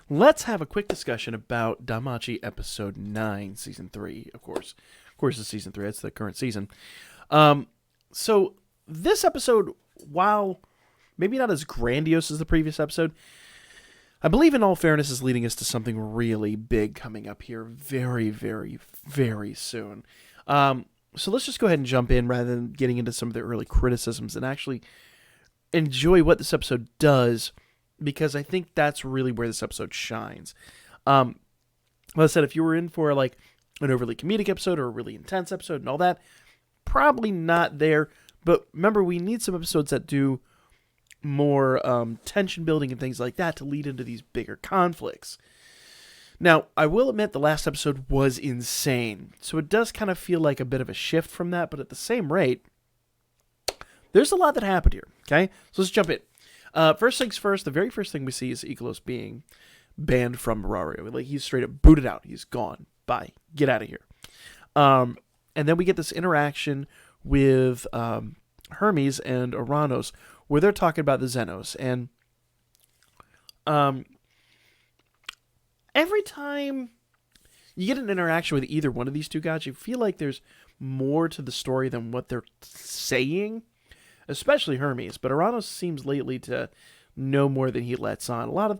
let's have a quick discussion about Danmachi episode 9, season 3, of course. Of course, it's season 3. It's the current season. So this episode, while maybe not as grandiose as the previous episode, I believe in all fairness is leading us to something really big coming up here very, very, very soon. So let's just go ahead and jump in rather than getting into some of the early criticisms and actually enjoy what this episode does, because I think that's really where this episode shines. Like I said, if you were in for like an overly comedic episode or a really intense episode and all that, probably not there. But remember, we need some episodes that do more tension building and things like that to lead into these bigger conflicts. Now, I will admit the last episode was insane, so it does kind of feel like a bit of a shift from that, but at the same rate, there's a lot that happened here, okay? So let's jump in. First things first, the very first thing we see is Ikelos being banned from Merario. Like, he's straight up booted out. He's gone. Bye. Get out of here. And then we get this interaction with Hermes and Oranos, where they're talking about the Xenos. And every time you get an interaction with either one of these two guys, you feel like there's more to the story than what they're saying, especially Hermes. But Oranos seems lately to know more than he lets on. A lot of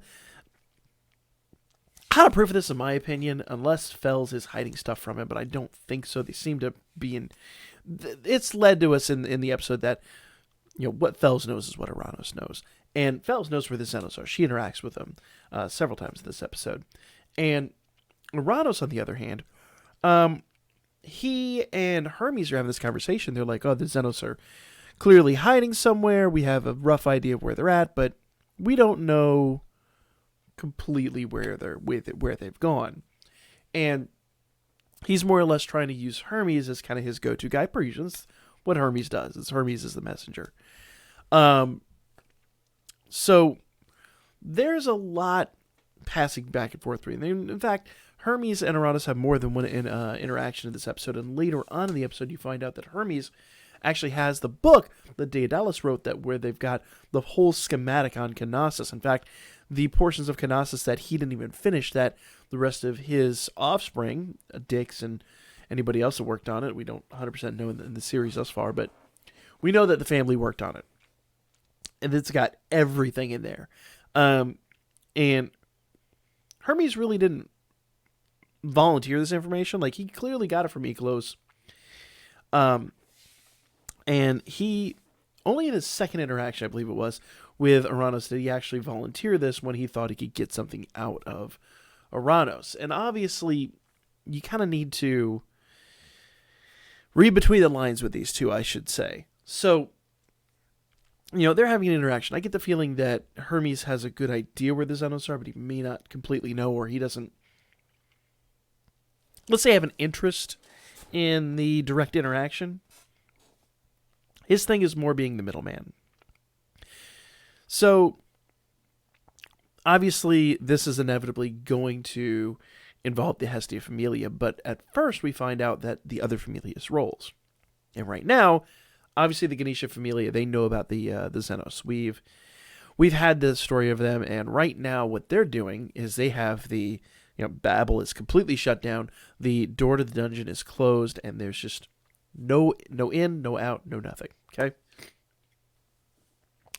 how to proof of this, in my opinion, unless Fells is hiding stuff from him, but I don't think so. They seem to be in. It's led to us in the episode that, you know, what Fells knows is what Oranos knows. And Fells knows where the Xenos are. She interacts with them several times in this episode. And Oranos, on the other hand, he and Hermes are having this conversation. They're like, oh, the Xenos are clearly hiding somewhere. We have a rough idea of where they're at, but we don't know completely where they've gone. And he's more or less trying to use Hermes as kind of his go-to guy. Per usual, that's what Hermes does. Hermes is the messenger. So there's a lot passing back and forth between them. In fact, Hermes and Oranos have more than one interaction in this episode. And later on in the episode, you find out that Hermes actually has the book that Daedalus wrote, that where they've got the whole schematic on Knossos. In fact, the portions of Knossos that he didn't even finish, that the rest of his offspring, Dix and anybody else that worked on it, we don't 100% know in the series thus far, but we know that the family worked on it. And it's got everything in there. And Hermes really didn't volunteer this information. Like, he clearly got it from Ikelos. And he, only in his second interaction, I believe it was, with Oranos, did he actually volunteer this when he thought he could get something out of Oranos. And obviously, you kind of need to read between the lines with these two, I should say. So, you know, they're having an interaction. I get the feeling that Hermes has a good idea where the Xenos are, but he may not completely know, or he doesn't, let's say, have an interest in the direct interaction. His thing is more being the middleman. So, obviously, this is inevitably going to involve the Hestia Familia, but at first we find out that the other Familia's roles. And right now, obviously the Ganesha Familia, they know about the Xenos. We've had the story of them, and right now what they're doing is they have the, you know, Babel is completely shut down, the door to the dungeon is closed, and there's just no in, no out, no nothing. Okay?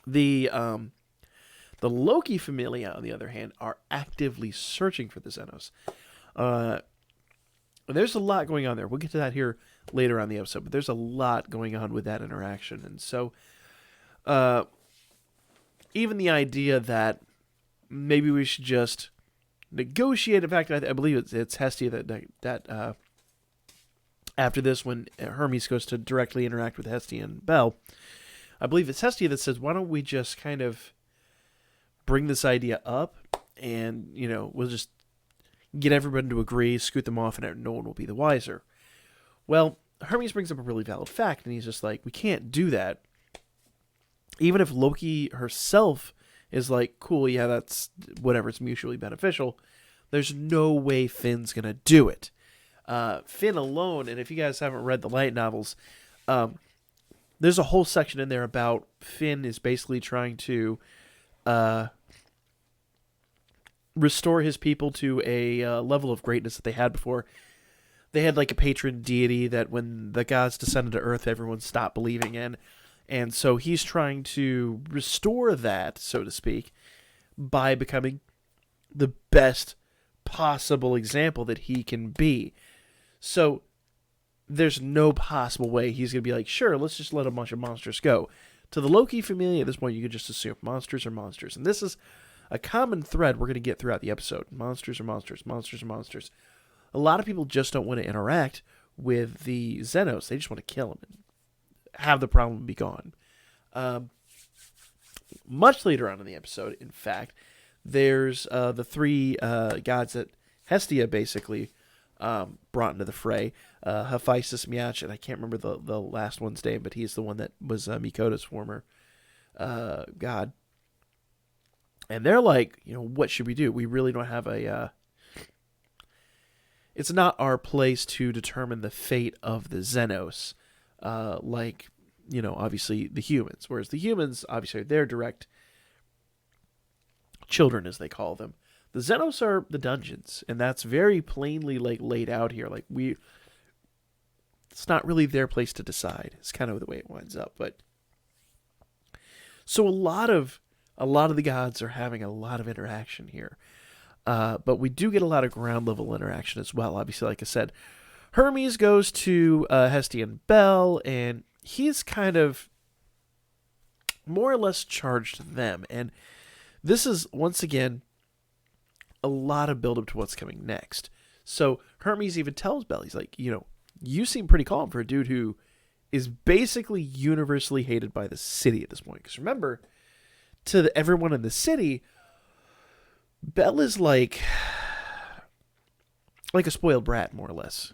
The Loki Familia, on the other hand, are actively searching for the Xenos. There's a lot going on there. We'll get to that here later on in the episode, but there's a lot going on with that interaction. And so, even the idea that maybe we should just negotiate. In fact, I believe it's Hestia that after this, when Hermes goes to directly interact with Hestia and Belle, I believe it's Hestia that says, why don't we just kind of bring this idea up and, you know, we'll just get everybody to agree, scoot them off, and no one will be the wiser. Well, Hermes brings up a really valid fact, and he's just like, we can't do that. Even if Loki herself is like, cool, yeah, that's whatever, it's mutually beneficial, there's no way Finn's going to do it. Finn alone, and if you guys haven't read the light novels, there's a whole section in there about Finn is basically trying to restore his people to a level of greatness that they had before. They had like a patron deity that when the gods descended to Earth, everyone stopped believing in. And so he's trying to restore that, so to speak, by becoming the best possible example that he can be. So there's no possible way he's going to be like, sure, let's just let a bunch of monsters go. To the Loki Familia, at this point, you could just assume monsters are monsters. And this is a common thread we're going to get throughout the episode. Monsters are monsters. Monsters are monsters. A lot of people just don't want to interact with the Xenos. They just want to kill them and have the problem be gone. Much later on in the episode, in fact, there's the three gods that Hestia basically brought into the fray. Hephaestus, Miach, and I can't remember the last one's name, but he's the one that was Mikota's former god. And they're like, what should we do? We really don't have a... it's not our place to determine the fate of the Xenos, like, obviously the humans. Whereas the humans, obviously, they're direct children, as they call them. The Xenos are the dungeons, and that's very plainly laid out here. It's not really their place to decide. It's kind of the way it winds up. But so a lot of the gods are having a lot of interaction here. But we do get a lot of ground level interaction as well. Obviously, like I said, Hermes goes to Hestia and Bel, and he's kind of more or less charged them. And this is, once again, a lot of build-up to what's coming next. So Hermes even tells Bel, he's like, you seem pretty calm for a dude who is basically universally hated by the city at this point. Because remember, to everyone in the city, Bel is like a spoiled brat, more or less.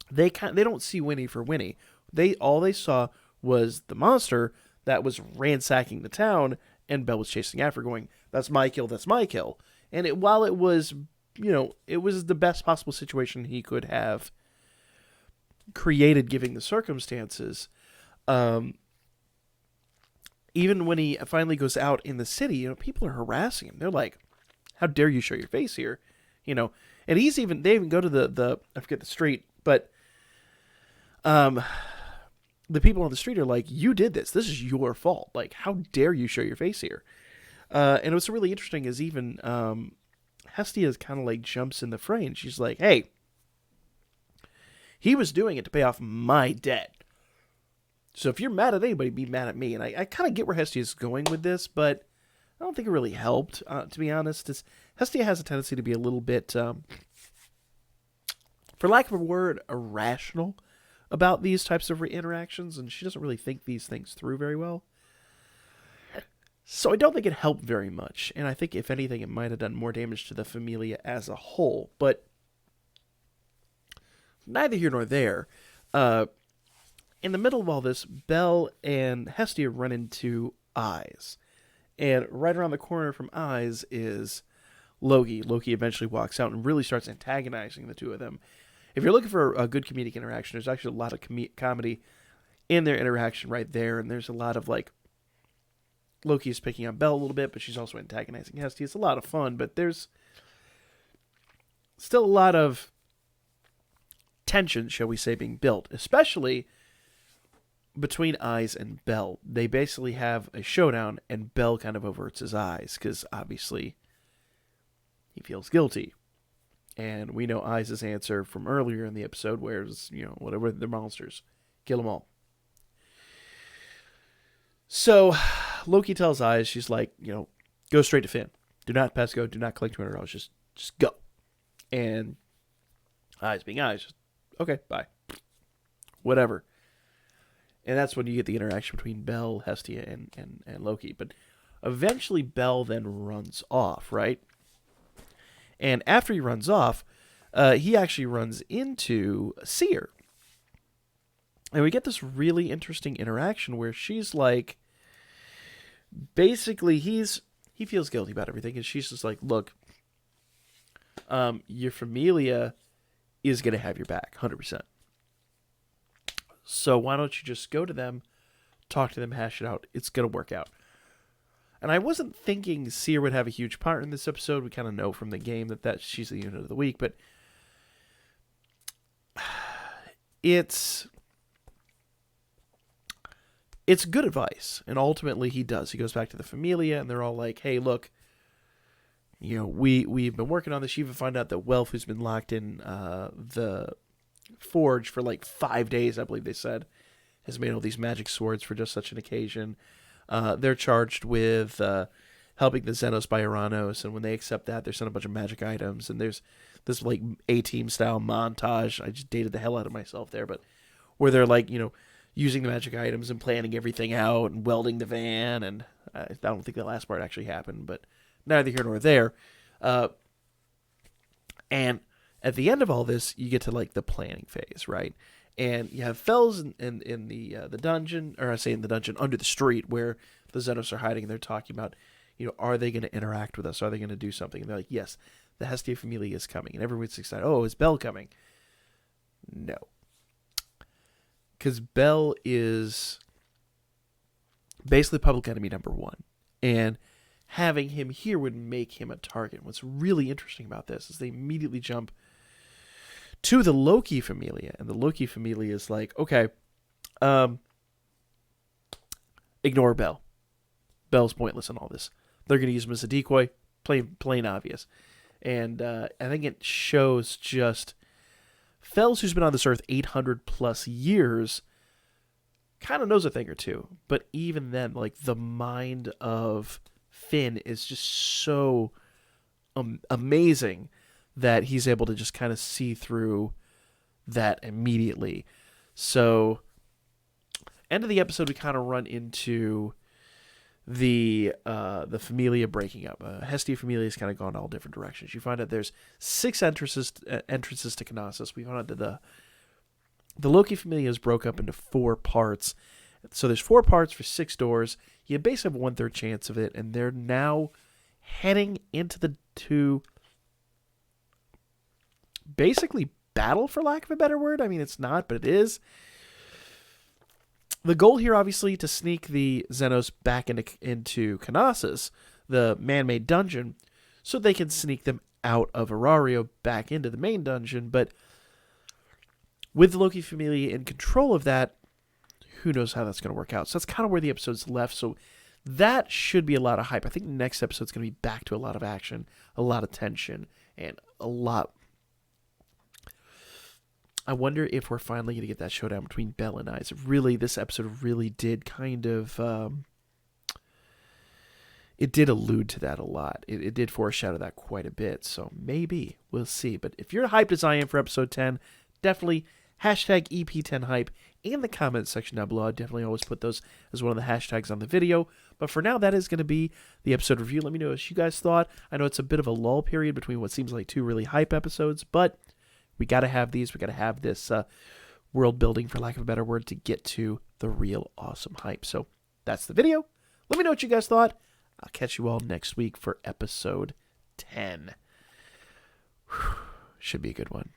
They don't see Winnie for Winnie. All they saw was the monster that was ransacking the town, and Bel was chasing after, going, "That's my kill. That's my kill." And while it was, it was the best possible situation he could have created, given the circumstances. Even when he finally goes out in the city, people are harassing him. They're like, "How dare you show your face here?" And they even go to the I forget the street, but the people on the street are like, "You did this. This is your fault. Like, how dare you show your face here?" And what's really interesting is even Hestia kind of jumps in the fray, and she's like, "Hey, he was doing it to pay off my debt. So if you're mad at anybody, be mad at me." And I kind of get where Hestia's going with this, but I don't think it really helped, to be honest. Hestia has a tendency to be a little bit, for lack of a word, irrational about these types of interactions, and she doesn't really think these things through very well. So I don't think it helped very much, and I think, if anything, it might have done more damage to the Familia as a whole, but neither here nor there. In the middle of all this, Bel and Hestia run into Eyes, and right around the corner from Eyes is Loki. Loki eventually walks out and really starts antagonizing the two of them. If you're looking for a good comedic interaction, there's actually a lot of comedy in their interaction right there, and there's a lot of Loki is picking on Bel a little bit, but she's also antagonizing Hestia. It's a lot of fun, but there's still a lot of tension, shall we say, being built, especially between Eyes and Bel. They basically have a showdown, and Bel kind of averts his eyes, because obviously he feels guilty. And we know Eyes' answer from earlier in the episode, where it's, whatever, they're monsters. Kill them all. So Loki tells Eyes, she's like, go straight to Finn. Do not pass go. Do not collect $200. Just go. And Eyes being Eyes, just, okay, bye. Whatever. And that's when you get the interaction between Bel, Hestia, and Loki. But eventually Bel then runs off, right? And after he runs off, he actually runs into Seer. And we get this really interesting interaction where she's like, basically he feels guilty about everything, and she's just like, "Look, your Familia is going to have your back, 100%. So why don't you just go to them, talk to them, hash it out. It's going to work out." And I wasn't thinking Seer would have a huge part in this episode. We kind of know from the game that she's the unit of the week, but it's good advice. And ultimately he does. He goes back to the Familia, and they're all like, hey, look, we've been working on this. You even find out that Welf, who's been locked in the forge for like 5 days, I believe they said, has made all these magic swords for just such an occasion. They're charged with helping the Xenos by Uranos, and when they accept that, they're sent a bunch of magic items, and there's this like A-Team style montage. I just dated the hell out of myself there, but where they're like, using the magic items and planning everything out and welding the van, and I don't think the last part actually happened, but neither here nor there. And at the end of all this, you get to like the planning phase, right? And you have Fells in the dungeon, or I say in the dungeon under the street where the Xenos are hiding, and they're talking about, are they going to interact with us? Are they going to do something? And they're like, yes, the Hestia Familia is coming. And everyone's excited. Oh, is Belle coming? No. Because Belle is basically public enemy number one. And having him here would make him a target. What's really interesting about this is they immediately jump to the Loki Familia, and the Loki Familia is like, okay, ignore Belle. Belle's pointless in all this. They're going to use him as a decoy, plain obvious. And I think it shows just Fells, who's been on this earth 800 plus years, kind of knows a thing or two. But even then, like, the mind of Finn is just so amazing that he's able to just kind of see through that immediately. So, end of the episode, we kind of run into the Familia breaking up. Hestia Familia has kind of gone all different directions. You find out there's 6 entrances to Knossos. We found out that the Loki Familia is broke up into 4 parts. So there's 4 parts for 6 doors. You basically have a 1/3 chance of it, and they're now heading into the to basically battle, for lack of a better word. I mean, it's not, but it is. The goal here, obviously, to sneak the Xenos back into Knossos, the man-made dungeon, so they can sneak them out of Arario back into the main dungeon. But with the Loki Familia in control of that, who knows how that's going to work out. So that's kind of where the episode's left. So that should be a lot of hype. I think the next episode's going to be back to a lot of action, a lot of tension, and a lot. I wonder if we're finally going to get that showdown between Belle and Eyes. Really, this episode really did kind of, it did allude to that a lot. It did foreshadow that quite a bit. So maybe, we'll see. But if you're hyped as I am for episode 10, definitely hashtag EP10hype in the comments section down below. I definitely always put those as one of the hashtags on the video. But for now, that is going to be the episode review. Let me know what you guys thought. I know it's a bit of a lull period between what seems like 2 really hype episodes, but we got to have these. We got to have this world building, for lack of a better word, to get to the real awesome hype. So that's the video. Let me know what you guys thought. I'll catch you all next week for episode 10. Should be a good one.